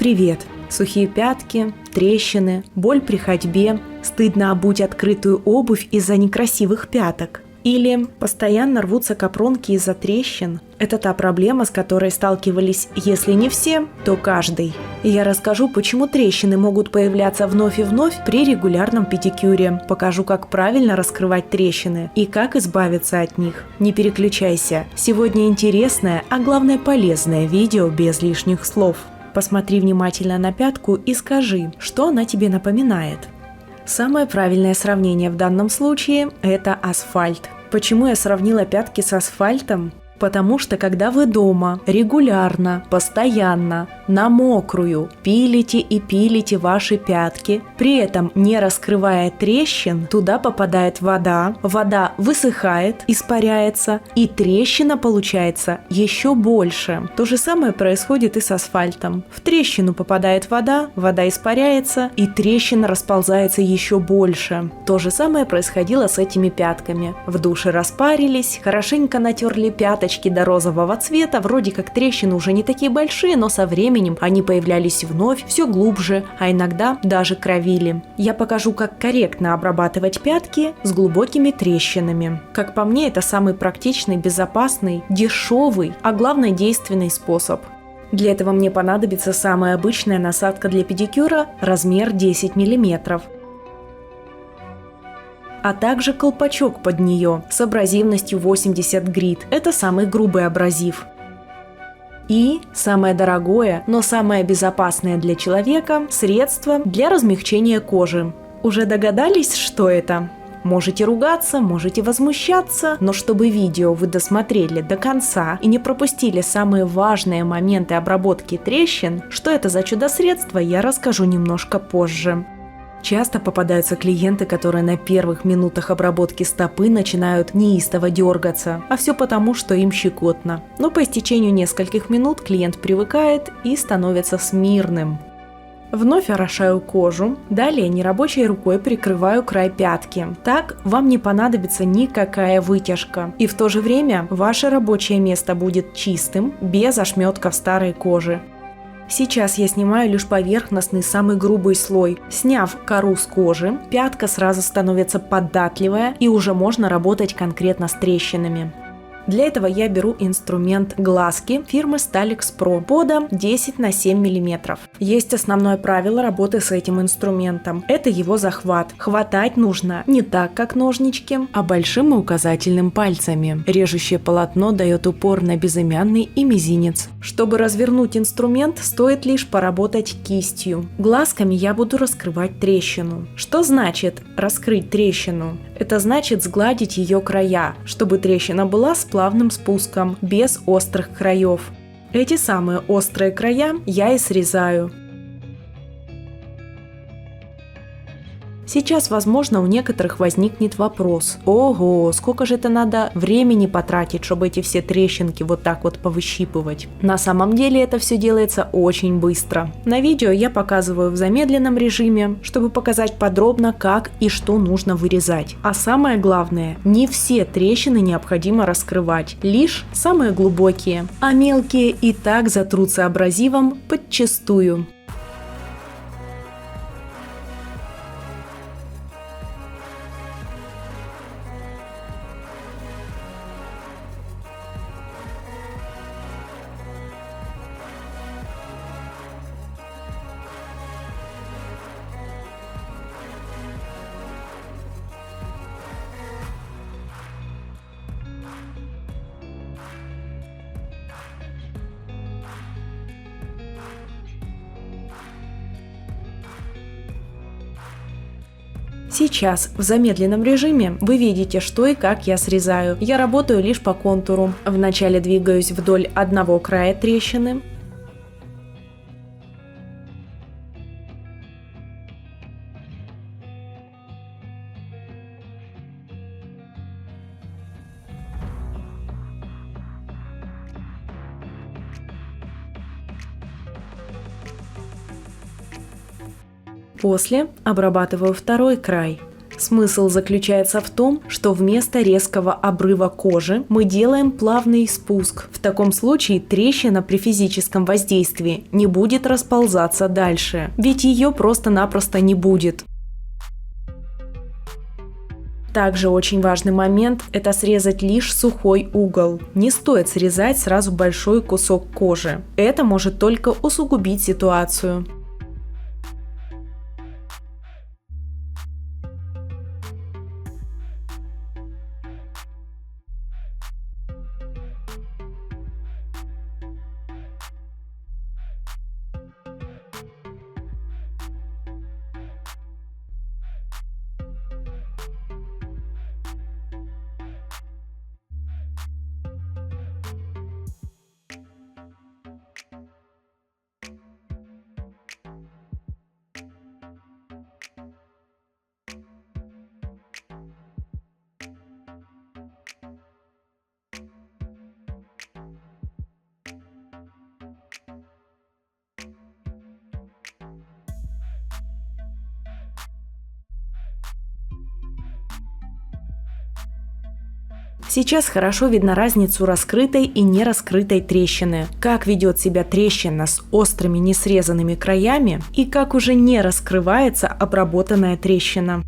Привет! Сухие пятки, трещины, боль при ходьбе, стыдно обуть открытую обувь из-за некрасивых пяток. Или постоянно рвутся капронки из-за трещин. Это та проблема, с которой сталкивались, если не все, то каждый. И я расскажу, почему трещины могут появляться вновь и вновь при регулярном педикюре. Покажу, как правильно раскрывать трещины и как избавиться от них. Не переключайся. Сегодня интересное, а главное полезное видео без лишних слов. Посмотри внимательно на пятку и скажи, что она тебе напоминает. Самое правильное сравнение в данном случае – это асфальт. Почему я сравнила пятки с асфальтом? Потому что когда вы дома регулярно, постоянно, на мокрую пилите и пилите ваши пятки, при этом не раскрывая трещин, туда попадает вода, вода высыхает, испаряется, и трещина получается еще больше. То же самое происходит и с асфальтом. В трещину попадает вода, вода испаряется, и трещина расползается еще больше. То же самое происходило с этими пятками. В душе распарились, хорошенько натерли пятки до розового цвета, вроде как трещины уже не такие большие, но со временем они появлялись вновь, все глубже, а иногда даже кровили. Я покажу, как корректно обрабатывать пятки с глубокими трещинами. Как по мне, это самый практичный, безопасный, дешевый, а главное действенный способ. Для этого мне понадобится самая обычная насадка для педикюра, размер 10 мм. А также колпачок под нее с абразивностью 80 грит. Это самый грубый абразив. И самое дорогое, но самое безопасное для человека – средство для размягчения кожи. Уже догадались, что это? Можете ругаться, можете возмущаться, но чтобы видео вы досмотрели до конца и не пропустили самые важные моменты обработки трещин, что это за чудо-средство, я расскажу немножко позже. Часто попадаются клиенты, которые на первых минутах обработки стопы начинают неистово дергаться, а все потому, что им щекотно. Но по истечению нескольких минут клиент привыкает и становится смирным. Вновь орошаю кожу, далее нерабочей рукой прикрываю край пятки. Так вам не понадобится никакая вытяжка. И в то же время ваше рабочее место будет чистым, без ошметков старой кожи. Сейчас я снимаю лишь поверхностный, самый грубый слой. Сняв кору с кожи, пятка сразу становится податливая и уже можно работать конкретно с трещинами. Для этого я беру инструмент глазки фирмы Stalex Pro подом 10 на 7 мм. Есть основное правило работы с этим инструментом. Это его захват. Хватать нужно не так, как ножнички, а большим и указательным пальцами. Режущее полотно дает упор на безымянный и мизинец. Чтобы развернуть инструмент, стоит лишь поработать кистью. Глазками я буду раскрывать трещину. Что значит раскрыть трещину? Это значит сгладить ее края, чтобы трещина была с плавным спуском, без острых краев. Эти самые острые края я и срезаю. Сейчас, возможно, у некоторых возникнет вопрос: ого, сколько же это надо времени потратить, чтобы эти все трещинки вот так вот повыщипывать? На самом деле это все делается очень быстро. На видео я показываю в замедленном режиме, чтобы показать подробно, как и что нужно вырезать. А самое главное, не все трещины необходимо раскрывать, лишь самые глубокие, а мелкие и так затрутся абразивом подчистую. Сейчас в замедленном режиме вы видите, что и как я срезаю. Я работаю лишь по контуру. Вначале двигаюсь вдоль одного края трещины. После обрабатываю второй край. Смысл заключается в том, что вместо резкого обрыва кожи мы делаем плавный спуск. В таком случае трещина при физическом воздействии не будет расползаться дальше, ведь ее просто-напросто не будет. Также очень важный момент – это срезать лишь сухой угол. Не стоит срезать сразу большой кусок кожи. Это может только усугубить ситуацию. Сейчас хорошо видно разницу раскрытой и нераскрытой трещины, как ведет себя трещина с острыми несрезанными краями и как уже не раскрывается обработанная трещина.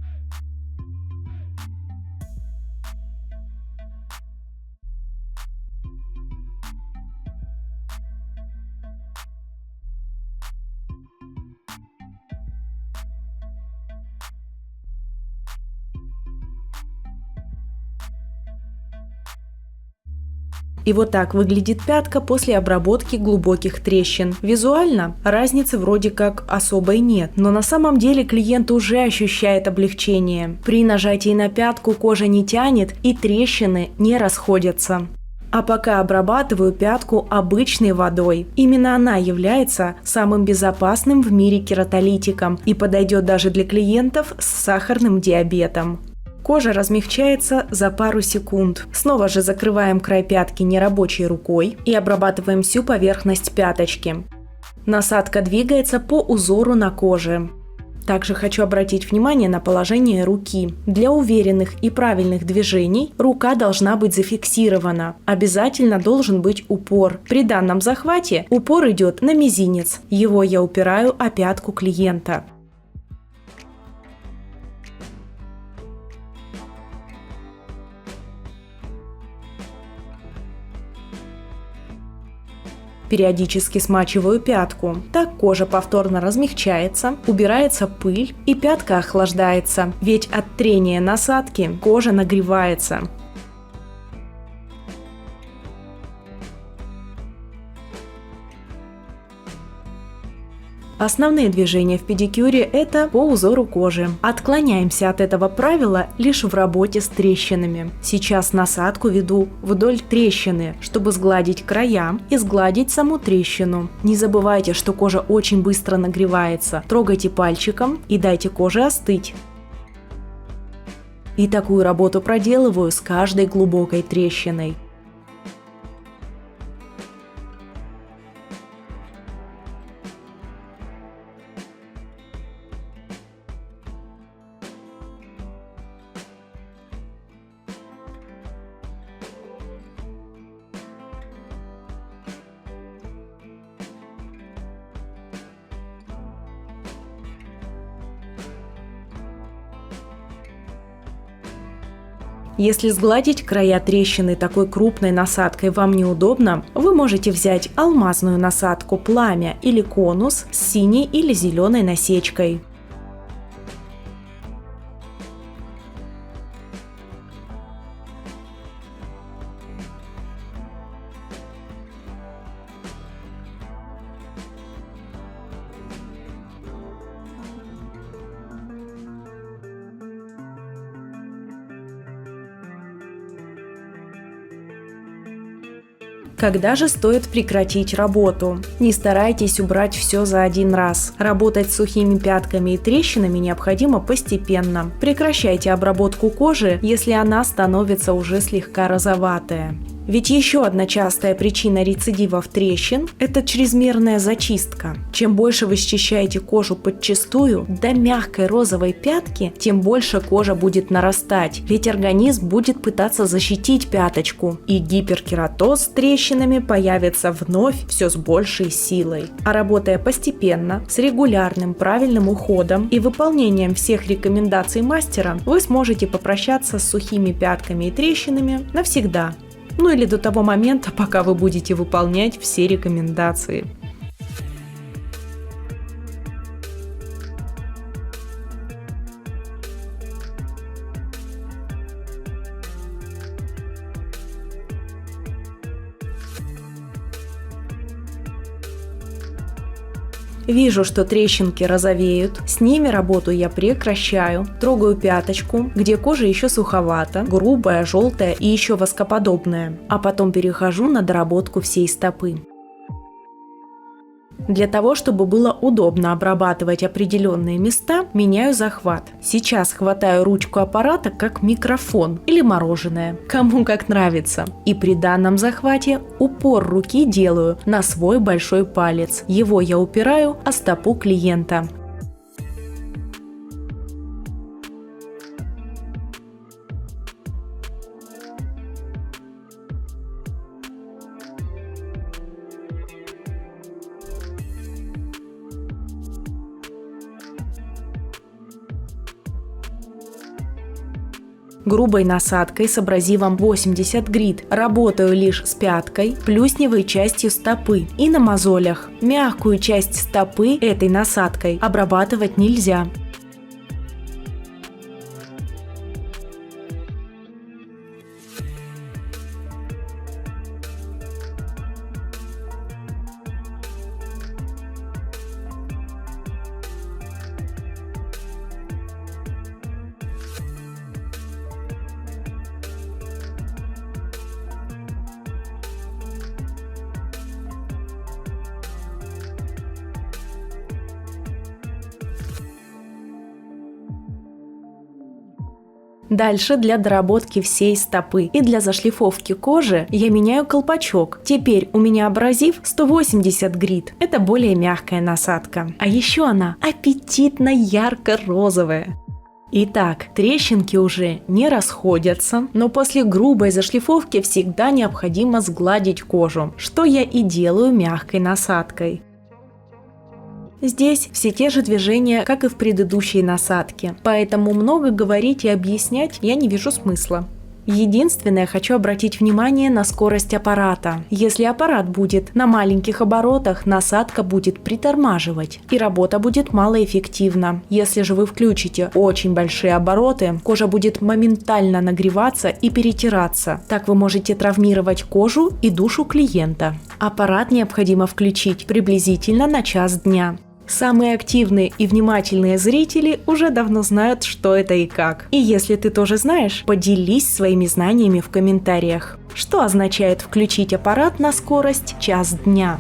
И вот так выглядит пятка после обработки глубоких трещин. Визуально разницы вроде как особой нет, но на самом деле клиент уже ощущает облегчение. При нажатии на пятку кожа не тянет и трещины не расходятся. А пока обрабатываю пятку обычной водой. Именно она является самым безопасным в мире кератолитиком и подойдет даже для клиентов с сахарным диабетом. Кожа размягчается за пару секунд. Снова же закрываем край пятки нерабочей рукой и обрабатываем всю поверхность пяточки. Насадка двигается по узору на коже. Также хочу обратить внимание на положение руки. Для уверенных и правильных движений рука должна быть зафиксирована. Обязательно должен быть упор. При данном захвате упор идет на мизинец. Его я упираю о пятку клиента. Периодически смачиваю пятку. Так кожа повторно размягчается, убирается пыль и пятка охлаждается, ведь от трения насадки кожа нагревается. Основные движения в педикюре – это по узору кожи. Отклоняемся от этого правила лишь в работе с трещинами. Сейчас насадку веду вдоль трещины, чтобы сгладить края и сгладить саму трещину. Не забывайте, что кожа очень быстро нагревается. Трогайте пальчиком и дайте коже остыть. И такую работу проделываю с каждой глубокой трещиной. Если сгладить края трещины такой крупной насадкой вам неудобно, вы можете взять алмазную насадку «Пламя» или «Конус» с синей или зеленой насечкой. Когда же стоит прекратить работу? Не старайтесь убрать все за один раз. Работать с сухими пятками и трещинами необходимо постепенно. Прекращайте обработку кожи, если она становится уже слегка розоватая. Ведь еще одна частая причина рецидивов трещин – это чрезмерная зачистка. Чем больше вы счищаете кожу подчистую до мягкой розовой пятки, тем больше кожа будет нарастать, ведь организм будет пытаться защитить пяточку, и гиперкератоз с трещинами появится вновь все с большей силой. А работая постепенно, с регулярным правильным уходом и выполнением всех рекомендаций мастера, вы сможете попрощаться с сухими пятками и трещинами навсегда. Ну или до того момента, пока вы будете выполнять все рекомендации. Вижу, что трещинки розовеют, с ними работу я прекращаю, трогаю пяточку, где кожа еще суховата, грубая, желтая и еще воскоподобная, а потом перехожу на доработку всей стопы. Для того, чтобы было удобно обрабатывать определенные места, меняю захват. Сейчас хватаю ручку аппарата как микрофон или мороженое, кому как нравится. И при данном захвате упор руки делаю на свой большой палец. Его я упираю о стопу клиента. Грубой насадкой с абразивом 80 грит работаю лишь с пяткой, плюсневой частью стопы и на мозолях. Мягкую часть стопы этой насадкой обрабатывать нельзя. Дальше для доработки всей стопы и для зашлифовки кожи я меняю колпачок. Теперь у меня абразив 180 грит. Это более мягкая насадка. А еще она аппетитно ярко-розовая. Итак, трещинки уже не расходятся, но после грубой зашлифовки всегда необходимо сгладить кожу, что я и делаю мягкой насадкой. Здесь все те же движения, как и в предыдущей насадке, поэтому много говорить и объяснять я не вижу смысла. Единственное, хочу обратить внимание на скорость аппарата. Если аппарат будет на маленьких оборотах, насадка будет притормаживать, и работа будет малоэффективна. Если же вы включите очень большие обороты, кожа будет моментально нагреваться и перетираться. Так вы можете травмировать кожу и душу клиента. Аппарат необходимо включить приблизительно на час дня. Самые активные и внимательные зрители уже давно знают, что это и как. И если ты тоже знаешь, поделись своими знаниями в комментариях. Что означает включить аппарат на скорость час дня?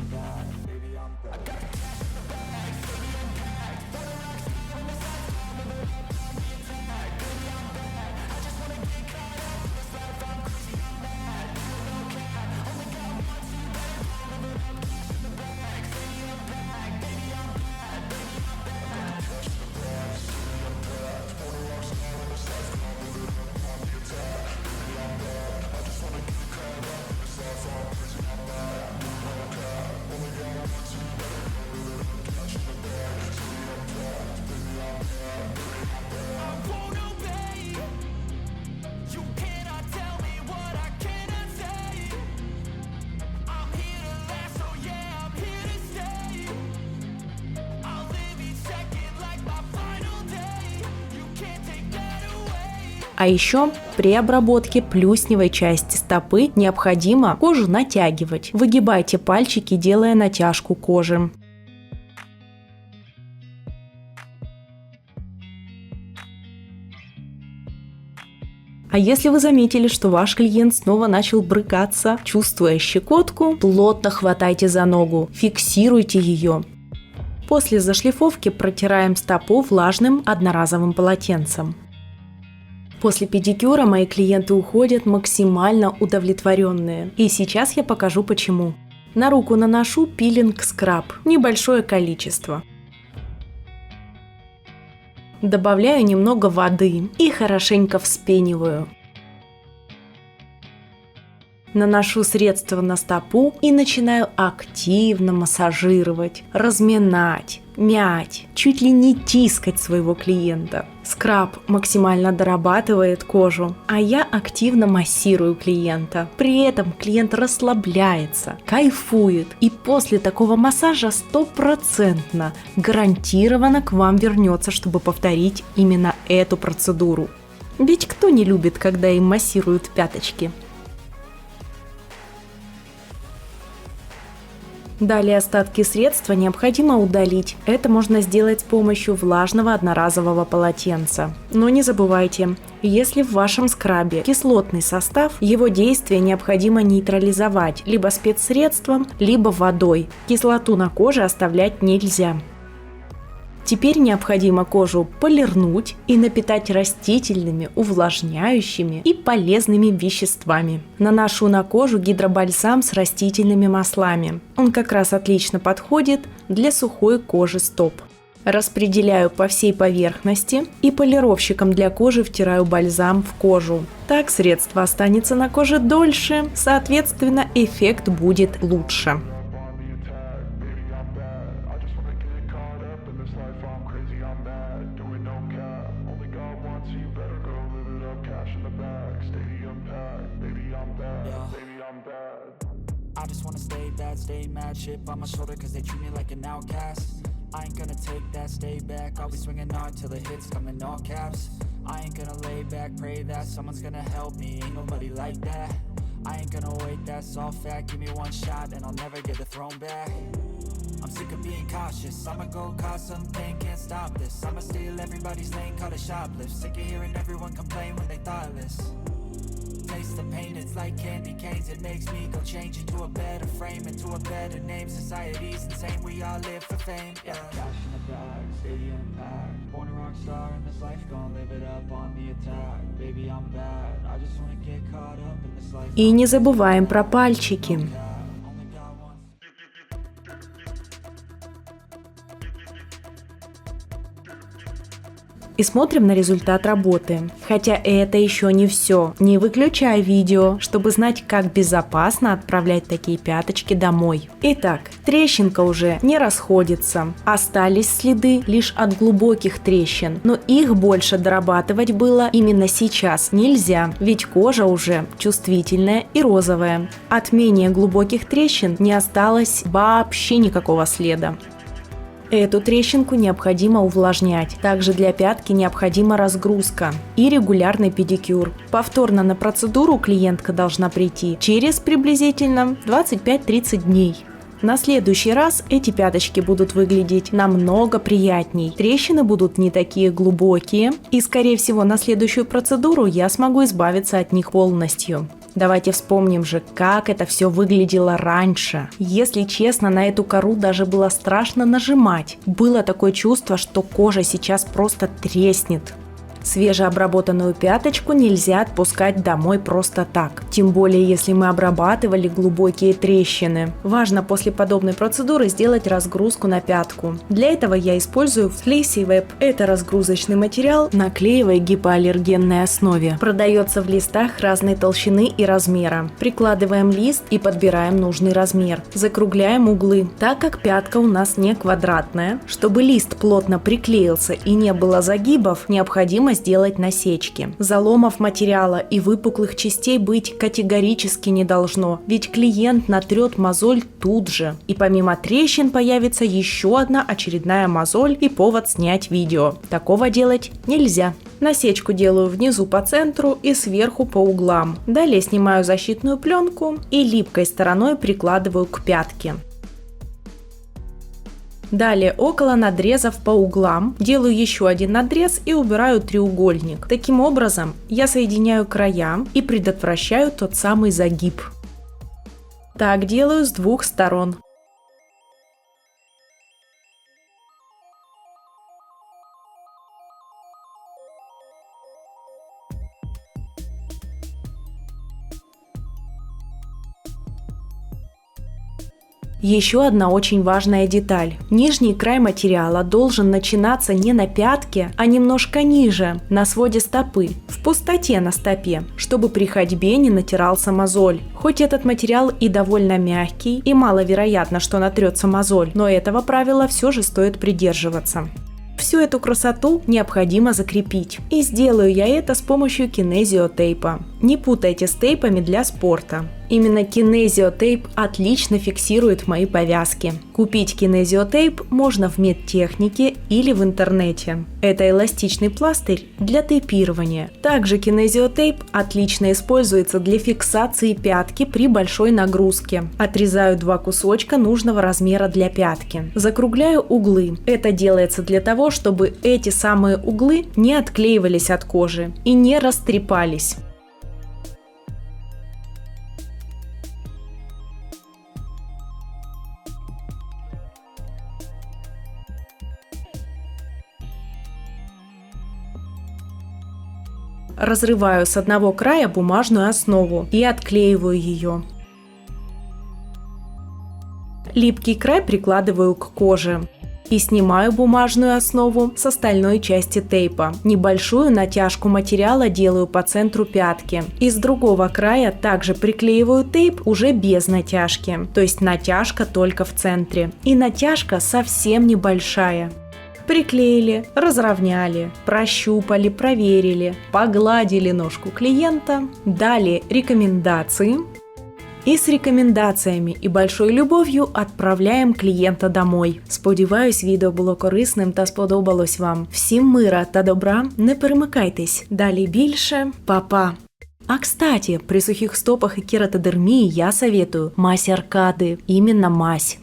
А еще при обработке плюсневой части стопы необходимо кожу натягивать. Выгибайте пальчики, делая натяжку кожи. А если вы заметили, что ваш клиент снова начал брыкаться, чувствуя щекотку, плотно хватайте за ногу, фиксируйте ее. После зашлифовки протираем стопу влажным одноразовым полотенцем. После педикюра мои клиенты уходят максимально удовлетворенные. И сейчас я покажу почему. На руку наношу пилинг-скраб, небольшое количество. Добавляю немного воды и хорошенько вспениваю. Наношу средство на стопу и начинаю активно массажировать, разминать, мять, чуть ли не тискать своего клиента. Скраб максимально дорабатывает кожу, а я активно массирую клиента. При этом клиент расслабляется, кайфует, и после такого массажа 100% гарантированно к вам вернется, чтобы повторить именно эту процедуру. Ведь кто не любит, когда им массируют пяточки? Далее остатки средства необходимо удалить. Это можно сделать с помощью влажного одноразового полотенца. Но не забывайте, если в вашем скрабе кислотный состав, его действие необходимо нейтрализовать либо спецсредством, либо водой. Кислоту на коже оставлять нельзя. Теперь необходимо кожу полирнуть и напитать растительными, увлажняющими и полезными веществами. Наношу на кожу гидробальзам с растительными маслами. Он как раз отлично подходит для сухой кожи стоп. Распределяю по всей поверхности и полировщиком для кожи втираю бальзам в кожу. Так средство останется на коже дольше, соответственно, эффект будет лучше. I just wanna stay bad, stay mad, shit on my shoulder cause they treat me like an outcast. I ain't gonna take that, stay back, I'll be swinging hard till the hits come in all caps. I ain't gonna lay back, pray that someone's gonna help me, ain't nobody like that. I ain't gonna wait, that's all fact, give me one shot and I'll never get the throne back. I'm sick of being cautious, I'ma go cause something, can't stop this. I'ma steal everybody's lane, call it shoplift. Sick of hearing everyone complain when they thoughtless. Taste the pain, it's like candy canes. It makes me go change into a better frame, into a better name. Society's insane, we all live for fame, yeah. Cash in the bag, stadium packed. Born a rock star in this life, gonna live it up on the attack. Baby, I'm bad, I just wanna get caught up in this life. И не забываем про пальчики. И смотрим на результат работы. Хотя это еще не все. Не выключай видео, чтобы знать, как безопасно отправлять такие пяточки домой. Итак, трещинка уже не расходится. Остались следы лишь от глубоких трещин, но их больше дорабатывать было именно сейчас нельзя, ведь кожа уже чувствительная и розовая. От менее глубоких трещин не осталось вообще никакого следа. Эту трещинку необходимо увлажнять. Также для пятки необходима разгрузка и регулярный педикюр. Повторно на процедуру клиентка должна прийти через приблизительно 25-30 дней. На следующий раз эти пяточки будут выглядеть намного приятней. Трещины будут не такие глубокие, и, скорее всего, на следующую процедуру я смогу избавиться от них полностью. Давайте вспомним же, как это все выглядело раньше. Если честно, на эту кору даже было страшно нажимать. Было такое чувство, что кожа сейчас просто треснет. Свежеобработанную пяточку нельзя отпускать домой просто так. Тем более, если мы обрабатывали глубокие трещины. Важно после подобной процедуры сделать разгрузку на пятку. Для этого я использую Fleecy Web. Это разгрузочный материал на клеевой гипоаллергенной основе. Продается в листах разной толщины и размера. Прикладываем лист и подбираем нужный размер. Закругляем углы. Так как пятка у нас не квадратная, чтобы лист плотно приклеился и не было загибов, необходимо сделать насечки. Заломов материала и выпуклых частей быть категорически не должно, ведь клиент натрет мозоль тут же. И помимо трещин появится еще одна очередная мозоль и повод снять видео. Такого делать нельзя. Насечку делаю внизу по центру и сверху по углам. Далее снимаю защитную пленку и липкой стороной прикладываю к пятке. Далее около надрезов по углам делаю еще один надрез и убираю треугольник. Таким образом я соединяю края и предотвращаю тот самый загиб. Так делаю с двух сторон. Еще одна очень важная деталь. Нижний край материала должен начинаться не на пятке, а немножко ниже, на своде стопы, в пустоте на стопе, чтобы при ходьбе не натирался мозоль. Хоть этот материал и довольно мягкий, и маловероятно, что натрется мозоль, но этого правила все же стоит придерживаться. Всю эту красоту необходимо закрепить. И сделаю я это с помощью кинезиотейпа. Не путайте с тейпами для спорта. Именно кинезиотейп отлично фиксирует мои повязки. Купить кинезиотейп можно в медтехнике или в интернете. Это эластичный пластырь для тейпирования. Также кинезиотейп отлично используется для фиксации пятки при большой нагрузке. Отрезаю 2 кусочка нужного размера для пятки. Закругляю углы. Это делается для того, чтобы эти самые углы не отклеивались от кожи и не растрепались. Разрываю с одного края бумажную основу и отклеиваю ее. Липкий край прикладываю к коже. И снимаю бумажную основу с остальной части тейпа. Небольшую натяжку материала делаю по центру пятки. И с другого края также приклеиваю тейп уже без натяжки. То есть натяжка только в центре. И натяжка совсем небольшая. Приклеили, разровняли, прощупали, проверили, погладили ножку клиента, дали рекомендации. І з рекомендаціями і большою любов'ю відправляємо клієнта домой. Сподіваюсь, відео було корисним та сподобалось вам. Всім мира та добра, не перемикайтесь. Далі більше. Па-па! А кстати, при сухих стопах и кератодермии я советую мазь Аркады. Именно мазь.